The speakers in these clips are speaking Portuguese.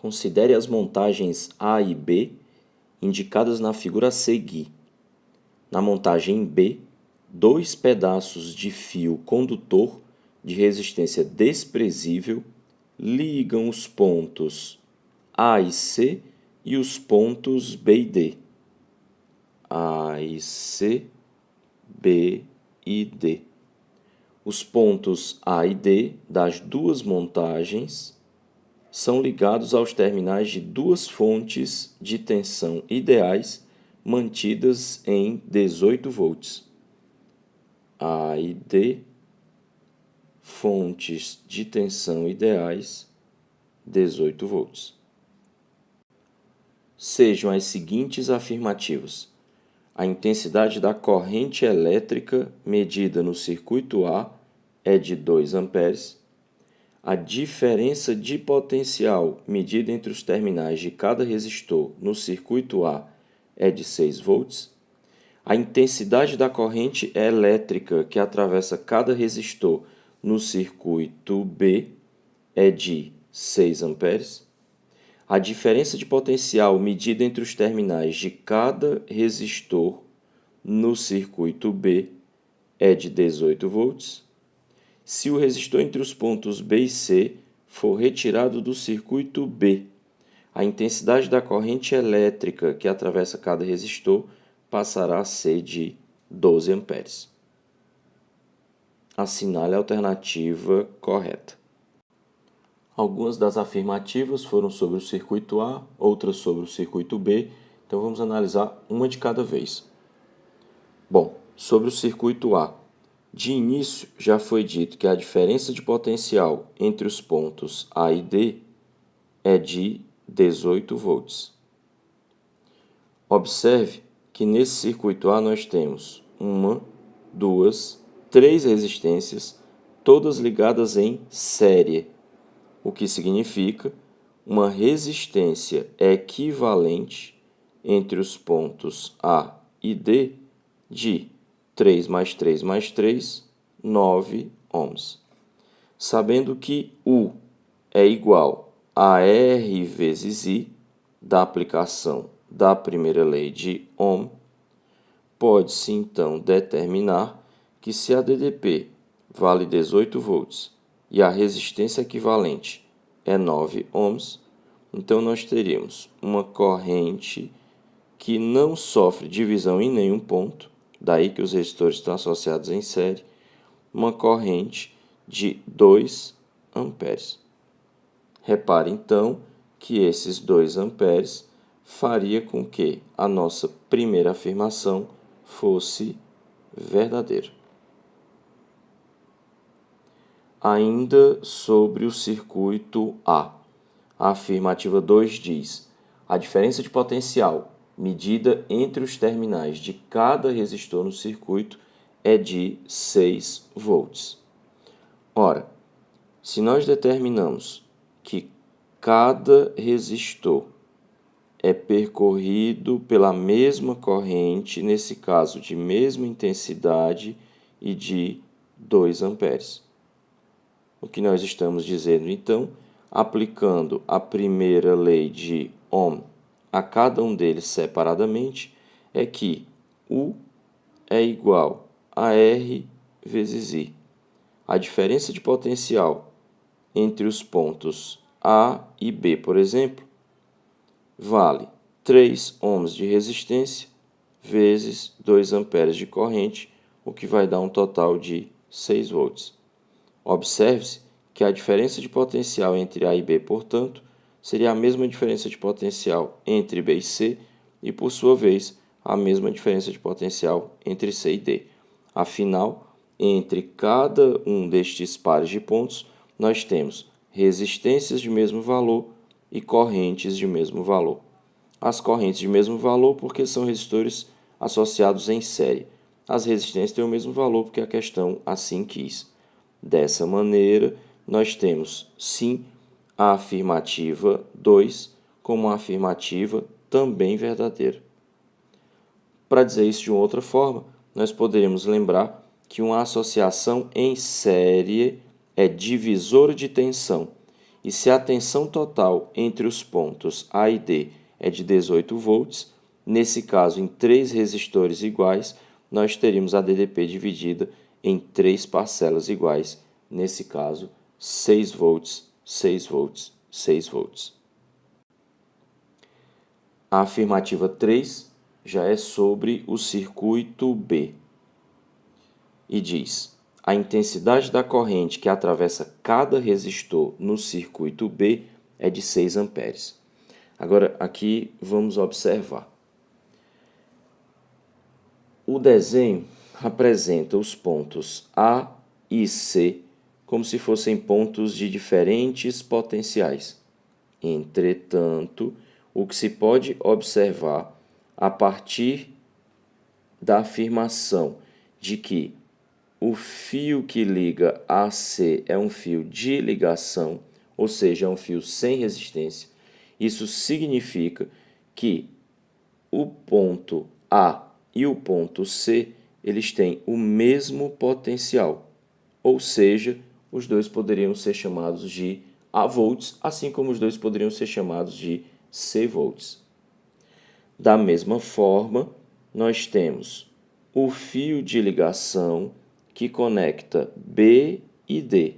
Considere as montagens A e B indicadas na figura a seguir. Na montagem B, 2 pedaços de fio condutor de resistência desprezível ligam os pontos A e C e os pontos B e D. A e C, B e D. Os pontos A e D das duas montagens são ligados aos terminais de duas fontes de tensão ideais mantidas em 18 volts. A e D, fontes de tensão ideais, 18 volts. Sejam as seguintes afirmativas: a intensidade da corrente elétrica medida no circuito A é de 2 amperes. A diferença de potencial medida entre os terminais de cada resistor no circuito A é de 6 volts. A intensidade da corrente elétrica que atravessa cada resistor no circuito B é de 6 amperes. A diferença de potencial medida entre os terminais de cada resistor no circuito B é de 18 volts. Se o resistor entre os pontos B e C for retirado do circuito B, a intensidade da corrente elétrica que atravessa cada resistor passará a ser de 12 amperes. Assinale a alternativa correta. Algumas das afirmativas foram sobre o circuito A, outras sobre o circuito B, então vamos analisar uma de cada vez. Bom, sobre o circuito A, de início já foi dito que a diferença de potencial entre os pontos A e D é de 18 volts. Observe que nesse circuito A nós temos 1, 2, 3 resistências, todas ligadas em série, o que significa uma resistência equivalente entre os pontos A e D de 3 mais 3 mais 3, 9 ohms. Sabendo que U é igual a R vezes I, da aplicação da primeira lei de Ohm, pode-se então determinar que se a DDP vale 18 volts e a resistência equivalente é 9 ohms, então nós teríamos uma corrente que não sofre divisão em nenhum ponto, daí que os resistores estão associados em série, uma corrente de 2 amperes. Repare então que esses 2 amperes faria com que a nossa primeira afirmação fosse verdadeira. Ainda sobre o circuito A, a afirmativa 2 diz: a diferença de potencial medida entre os terminais de cada resistor no circuito é de 6 volts. Ora, se nós determinamos que cada resistor é percorrido pela mesma corrente, nesse caso de mesma intensidade e de 2 amperes. O que nós estamos dizendo, então, aplicando a primeira lei de Ohm a cada um deles separadamente, é que U é igual a R vezes I. A diferença de potencial entre os pontos A e B, por exemplo, vale 3 ohms de resistência vezes 2 amperes de corrente, o que vai dar um total de 6 volts. Observe-se que a diferença de potencial entre A e B, portanto, seria a mesma diferença de potencial entre B e C e, por sua vez, a mesma diferença de potencial entre C e D. Afinal, entre cada um destes pares de pontos, nós temos resistências de mesmo valor e correntes de mesmo valor. As correntes de mesmo valor porque são resistores associados em série. As resistências têm o mesmo valor porque a questão assim quis. Dessa maneira, nós temos, sim, a afirmativa 2 como uma afirmativa também verdadeira. Para dizer isso de uma outra forma, nós poderíamos lembrar que uma associação em série é divisora de tensão e se a tensão total entre os pontos A e D é de 18 volts, nesse caso, em 3 resistores iguais, nós teríamos a DDP dividida em 3 parcelas iguais, nesse caso, 6 volts, 6 volts, 6 volts. A afirmativa 3 já é sobre o circuito B e diz: a intensidade da corrente que atravessa cada resistor no circuito B é de 6 amperes. Agora, aqui vamos observar. O desenho apresenta os pontos A e C como se fossem pontos de diferentes potenciais. Entretanto, o que se pode observar a partir da afirmação de que o fio que liga A a C é um fio de ligação, ou seja, é um fio sem resistência, isso significa que o ponto A e o ponto C, eles têm o mesmo potencial, ou seja, os dois poderiam ser chamados de A volts, assim como os dois poderiam ser chamados de C volts. Da mesma forma, nós temos o fio de ligação que conecta B e D.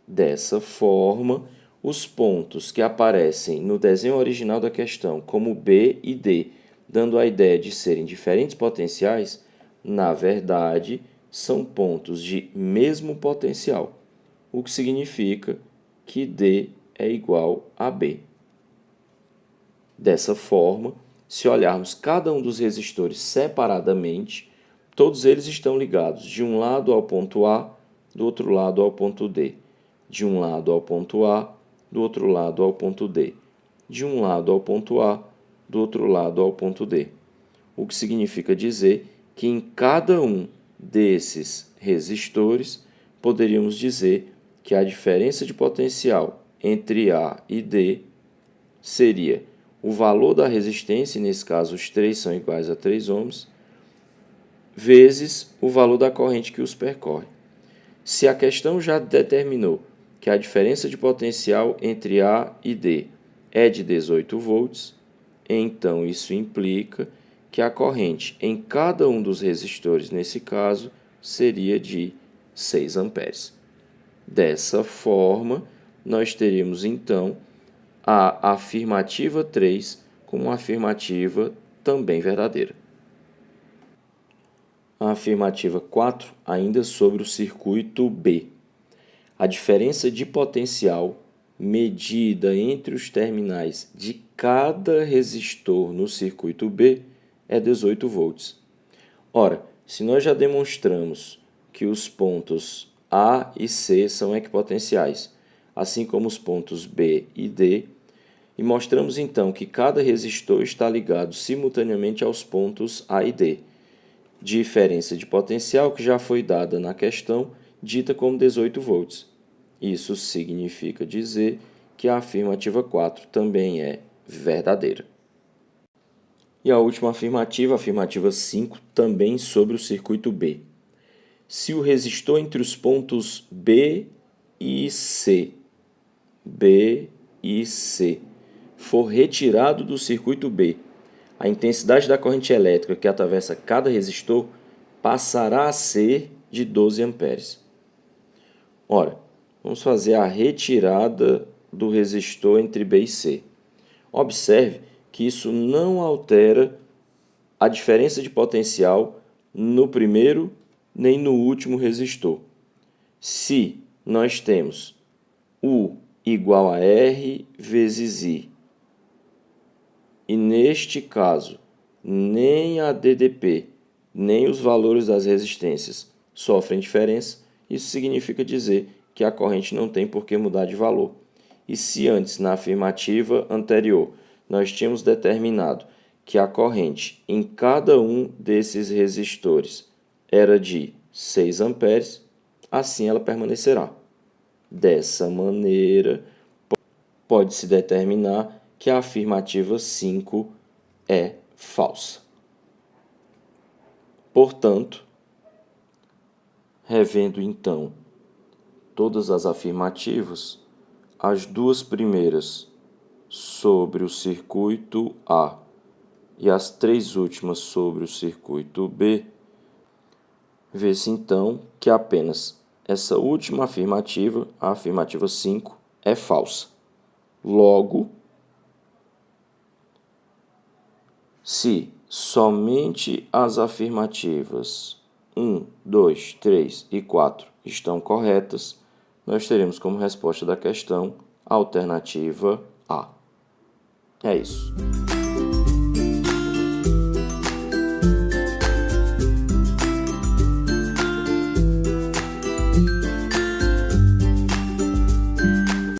Dessa forma, os pontos que aparecem no desenho original da questão como B e D, dando a ideia de serem diferentes potenciais, na verdade, são pontos de mesmo potencial, o que significa que D é igual a B. Dessa forma, se olharmos cada um dos resistores separadamente, todos eles estão ligados de um lado ao ponto A, do outro lado ao ponto D, de um lado ao ponto A, do outro lado ao ponto D, de um lado ao ponto A, do outro lado ao ponto D, o que significa dizer que em cada um desses resistores poderíamos dizer que a diferença de potencial entre A e D seria o valor da resistência, nesse caso os três são iguais a 3 ohms, vezes o valor da corrente que os percorre. Se a questão já determinou que a diferença de potencial entre A e D é de 18 volts, então isso implica que a corrente em cada um dos resistores, nesse caso, seria de 6 amperes. Dessa forma, nós teríamos então a afirmativa 3 como uma afirmativa também verdadeira. A afirmativa 4, ainda sobre o circuito B. A diferença de potencial medida entre os terminais de cada resistor no circuito B é 18 volts. Ora, se nós já demonstramos que os pontos A e C são equipotenciais, assim como os pontos B e D, e mostramos então que cada resistor está ligado simultaneamente aos pontos A e D, diferença de potencial que já foi dada na questão, dita como 18 volts. Isso significa dizer que a afirmativa 4 também é verdadeira. E a última afirmativa, a afirmativa 5, também sobre o circuito B. Se o resistor entre os pontos B e C for retirado do circuito B, a intensidade da corrente elétrica que atravessa cada resistor passará a ser de 12 amperes. Ora, vamos fazer a retirada do resistor entre B e C. Observe que isso não altera a diferença de potencial no primeiro nem no último resistor. Se nós temos U igual a R vezes I, e neste caso, nem a DDP, nem os valores das resistências sofrem diferença, isso significa dizer que a corrente não tem por que mudar de valor. E se antes, na afirmativa anterior, nós tínhamos determinado que a corrente em cada um desses resistores era de 6 amperes, assim ela permanecerá. Dessa maneira, pode-se determinar que a afirmativa 5 é falsa. Portanto, revendo então todas as afirmativas, as duas primeiras sobre o circuito A e as 3 últimas sobre o circuito B, vê-se então que apenas essa última afirmativa, a afirmativa 5, é falsa. Logo, se somente as afirmativas 1, 2, 3 e 4 estão corretas, nós teremos como resposta da questão a alternativa A. É isso.